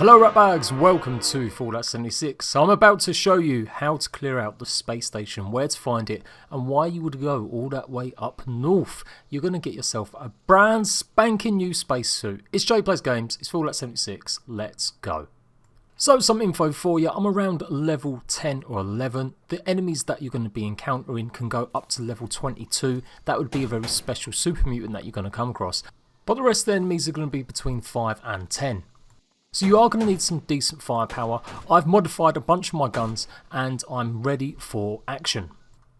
Hello ratbags, welcome to Fallout 76. So I'm about to show you how to clear out the space station, where to find it and why you would go all that way up north. You're going to get yourself a brand spanking new spacesuit. It's Jade Plays Games, it's Fallout 76, let's go. So some info for you, I'm around level 10 or 11. The enemies that you're going to be encountering can go up to level 22. That would be a very special super mutant that you're going to come across. But the rest of the enemies are going to be between 5 and 10. So you are going to need some decent firepower. I've modified a bunch of my guns and I'm ready for action.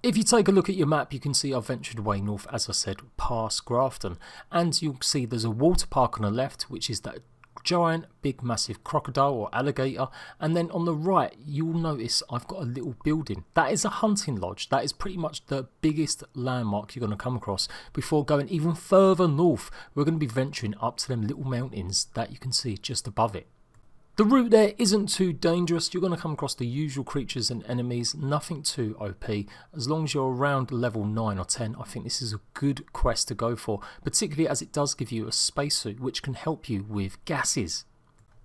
If you take a look at your map, you can see I've ventured way north, as I said, past Grafton. And you'll see there's a water park on the left, which is that giant, big, massive crocodile or alligator. And then on the right, you'll notice I've got a little building. That is a hunting lodge. That is pretty much the biggest landmark you're going to come across before going even further north. We're going to be venturing up to them little mountains that you can see just above it. The route there isn't too dangerous. You're going to come across the usual creatures and enemies, nothing too OP. As long as you're around level 9 or 10, I think this is a good quest to go for, particularly as it does give you a spacesuit which can help you with gases.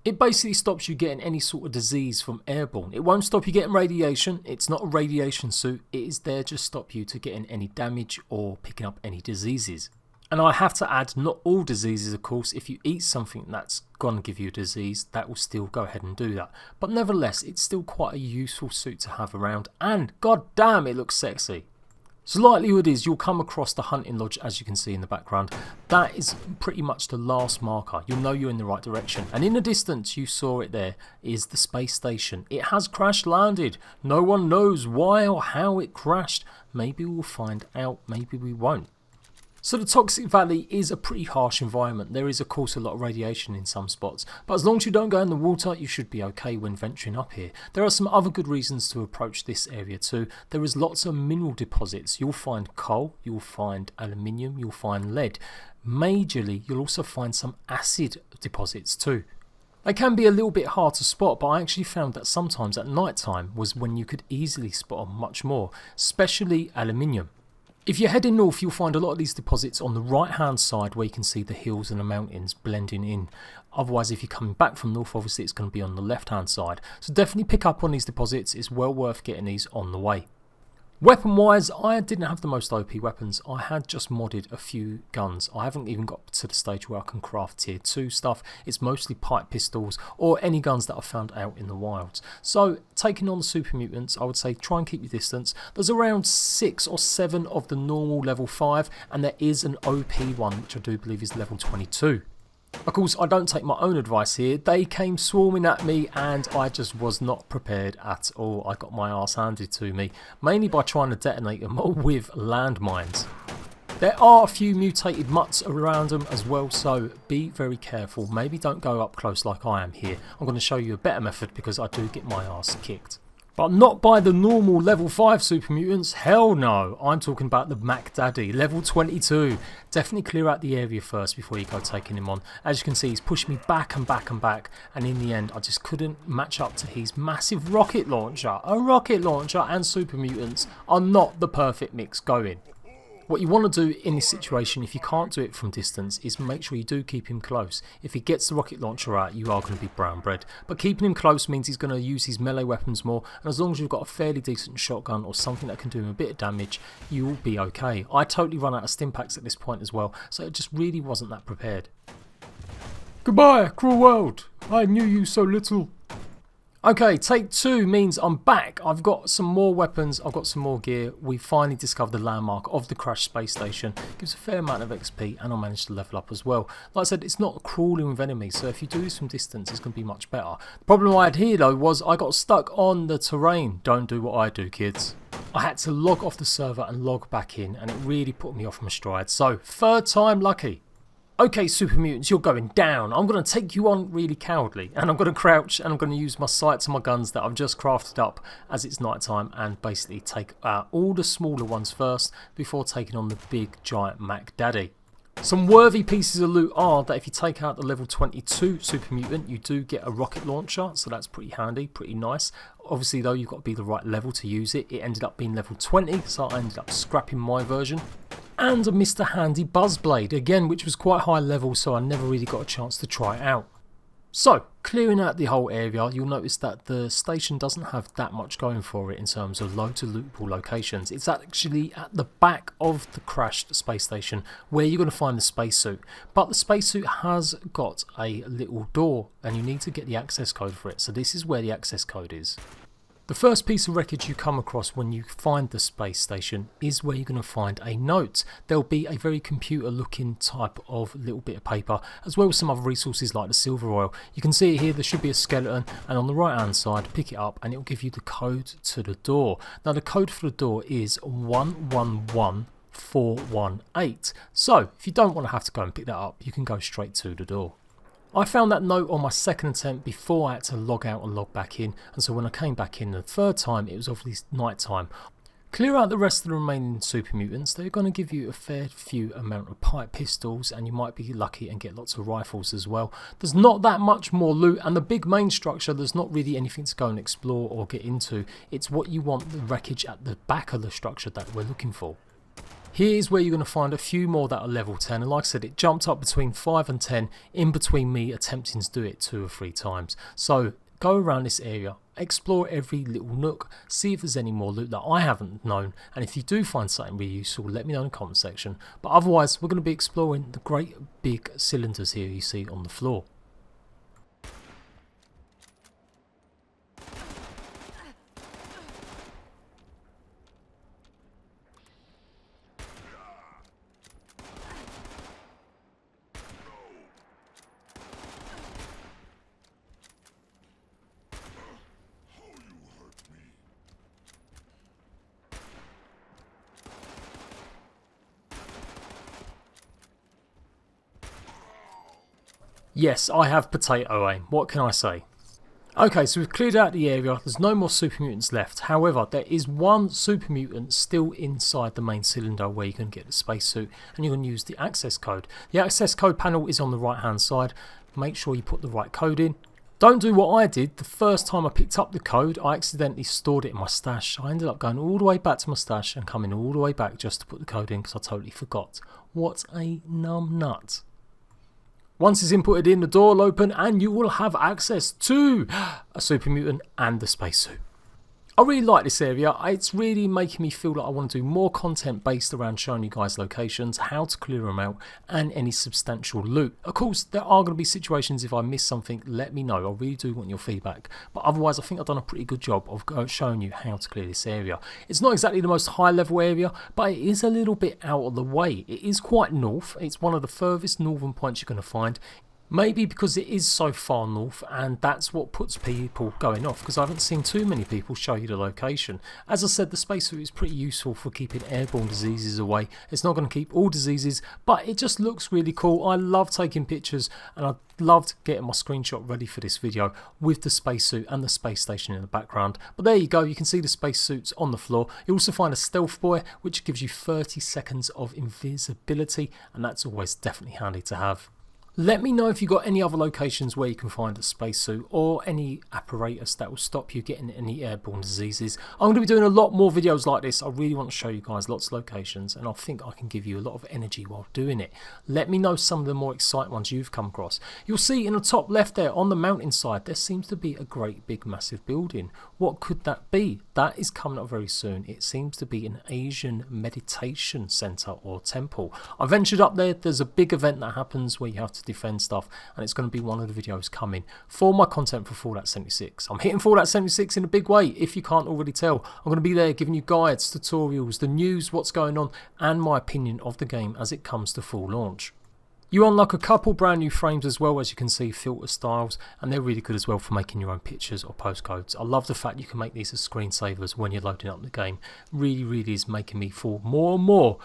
It basically stops you getting any sort of disease from airborne. It won't stop you getting radiation. It's not a radiation suit. It is there to stop you to getting any damage or picking up any diseases. And I have to add, not all diseases, of course. If you eat something that's going to give you a disease, that will still go ahead and do that. But nevertheless, it's still quite a useful suit to have around. And god damn, it looks sexy. So likelihood is you'll come across the hunting lodge, as you can see in the background. That is pretty much the last marker. You'll know you're in the right direction. And in the distance, you saw it there, is the space station. It has crash landed. No one knows why or how it crashed. Maybe we'll find out, maybe we won't. So the Toxic Valley is a pretty harsh environment. There is of course a lot of radiation in some spots, but as long as you don't go in the water, you should be okay when venturing up here. There are some other good reasons to approach this area too. There is lots of mineral deposits. You'll find coal, you'll find aluminium, you'll find lead. Majorly, you'll also find some acid deposits too. They can be a little bit hard to spot, but I actually found that sometimes at night time was when you could easily spot them much more, especially aluminium. If you're heading north, you'll find a lot of these deposits on the right hand side where you can see the hills and the mountains blending in. Otherwise, if you're coming back from north, obviously it's going to be on the left hand side. So definitely pick up on these deposits. It's well worth getting these on the way. Weapon wise, I didn't have the most OP weapons. I had just modded a few guns. I haven't even got to the stage where I can craft tier 2 stuff. It's mostly pipe pistols or any guns that I found out in the wilds. So taking on the super mutants, I would say try and keep your distance. There's around 6 or 7 of the normal level 5 and there is an OP one which I do believe is level 22. Of course, I don't take my own advice here. They came swarming at me and I just was not prepared at all. I got my arse handed to me, mainly by trying to detonate them with landmines. There are a few mutated mutts around them as well, so be very careful. Maybe don't go up close like I am here. I'm going to show you a better method because I do get my arse kicked. But not by the normal level 5 super mutants, hell no. I'm talking about the Mac Daddy, level 22. Definitely clear out the area first before you go taking him on. As you can see, he's pushed me back and back and back, and in the end I just couldn't match up to his massive rocket launcher. A rocket launcher and super mutants are not the perfect mix going. What you want to do in this situation, if you can't do it from distance, is make sure you do keep him close. If he gets the rocket launcher out, you are going to be brown bread. But keeping him close means he's going to use his melee weapons more, and as long as you've got a fairly decent shotgun or something that can do him a bit of damage, you will be okay. I totally run out of stim packs at this point as well, so it just really wasn't that prepared. Goodbye, cruel world. I knew you so little. Okay, take 2 means I'm back. I've got some more weapons, I've got some more gear. We finally discovered the landmark of the crashed space station. Gives a fair amount of XP and I managed to level up as well. Like I said, it's not crawling with enemies, so if you do this from distance, it's going to be much better. The problem I had here though was I got stuck on the terrain. Don't do what I do, kids. I had to log off the server and log back in, and it really put me off my stride. So, 3rd time lucky. Okay, super mutants, you're going down. I'm going to take you on really cowardly, and I'm going to crouch and I'm going to use my sights and my guns that I've just crafted up as it's night time, and basically take out all the smaller ones first before taking on the big giant Mac Daddy. Some worthy pieces of loot are that if you take out the level 22 super mutant, you do get a rocket launcher, so that's pretty handy, pretty nice. Obviously though, you've got to be the right level to use it. It ended up being level 20, so I ended up scrapping my version. And a Mr. Handy Buzzblade, again, which was quite high level, so I never really got a chance to try it out. So, clearing out the whole area, you'll notice that the station doesn't have that much going for it in terms of loads of lootable locations. It's actually at the back of the crashed space station where you're going to find the spacesuit. But the spacesuit has got a little door and you need to get the access code for it. So this is where the access code is. The first piece of wreckage you come across when you find the space station is where you're going to find a note. There'll be a very computer looking type of little bit of paper, as well as some other resources like the silver oil. You can see it here, there should be a skeleton, and on the right hand side pick it up and it'll give you the code to the door. Now the code for the door is 111418. So if you don't want to have to go and pick that up, you can go straight to the door. I found that note on my second attempt before I had to log out and log back in, and so when I came back in the third time it was obviously night time. Clear out the rest of the remaining super mutants. They're going to give you a fair few amount of pipe pistols and you might be lucky and get lots of rifles as well. There's not that much more loot, and the big main structure, there's not really anything to go and explore or get into. It's what you want, the wreckage at the back of the structure, that we're looking for. Here's where you're going to find a few more that are level 10, and like I said, it jumped up between 5 and 10 in between me attempting to do it 2 or 3 times. So go around this area, explore every little nook, see if there's any more loot that I haven't known, and if you do find something really useful, let me know in the comment section. But otherwise, we're going to be exploring the great big cylinders here you see on the floor. Yes, I have potato aim, what can I say? Okay, so we've cleared out the area, there's no more super mutants left. However, there is one super mutant still inside the main cylinder where you can get the spacesuit, and you can use the access code. The access code panel is on the right hand side. Make sure you put the right code in. Don't do what I did. The first time I picked up the code, I accidentally stored it in my stash. I ended up going all the way back to my stash and coming all the way back just to put the code in because I totally forgot. What a numb nut. Once it's inputted in, the door will open and you will have access to a super mutant and the spacesuit. I really like this area. It's really making me feel like I want to do more content based around showing you guys locations, how to clear them out, and any substantial loot. Of course, there are going to be situations if I miss something, let me know. I really do want your feedback. But otherwise, I think I've done a pretty good job of showing you how to clear this area. It's not exactly the most high level area, but it is a little bit out of the way. It is quite north. It's one of the furthest northern points you're going to find. Maybe because it is so far north, and that's what puts people going off, because I haven't seen too many people show you the location. As I said, the spacesuit is pretty useful for keeping airborne diseases away. It's not going to keep all diseases, but it just looks really cool. I love taking pictures, and I loved getting my screenshot ready for this video with the spacesuit and the space station in the background. But there you go, you can see the spacesuits on the floor. You also find a stealth buoy, which gives you 30 seconds of invisibility, and that's always definitely handy to have. Let me know if you've got any other locations where you can find a spacesuit or any apparatus that will stop you getting any airborne diseases. I'm going to be doing a lot more videos like this. I really want to show you guys lots of locations, and I think I can give you a lot of energy while doing it. Let me know some of the more exciting ones you've come across. You'll see in the top left there on the mountainside there seems to be a great big massive building. What could that be? That is coming up very soon. It seems to be an Asian meditation center or temple. I ventured up there. There's a big event that happens where you have to defend stuff, and it's going to be one of the videos coming for my content for Fallout 76. I'm hitting Fallout 76 in a big way, if you can't already tell. I'm going to be there giving you guides, tutorials, the news, what's going on, and my opinion of the game as it comes to full launch. You unlock a couple brand new frames as well, as you can see, filter styles, and they're really good as well for making your own pictures or postcodes. I love the fact you can make these as screensavers when you're loading up the game. Really is making me fall more and more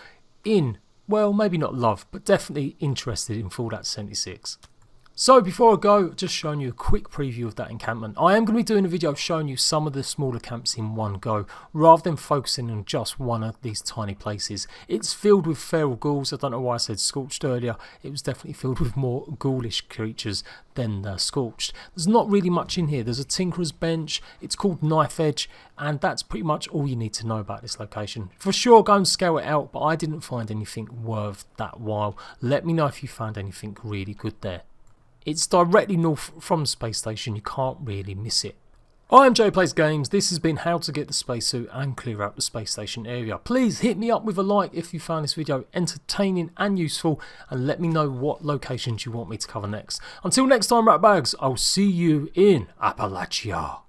in, well, maybe not love, but definitely interested in Fallout 76. So before I go, just showing you a quick preview of that encampment. I am going to be doing a video showing you some of the smaller camps in one go, rather than focusing on just one of these tiny places. It's filled with feral ghouls. I don't know why I said scorched earlier. It was definitely filled with more ghoulish creatures than scorched. There's not really much in here. There's a tinkerer's bench. It's called Knife Edge, and that's pretty much all you need to know about this location. For sure, go and scale it out, but I didn't find anything worth that while. Let me know if you found anything really good there. It's directly north from the space station, you can't really miss it. I'm Jade Plays Games. This has been how to get the spacesuit and clear out the space station area. Please hit me up with a like if you found this video entertaining and useful, and let me know what locations you want me to cover next. Until next time, rat bags, I'll see you in Appalachia.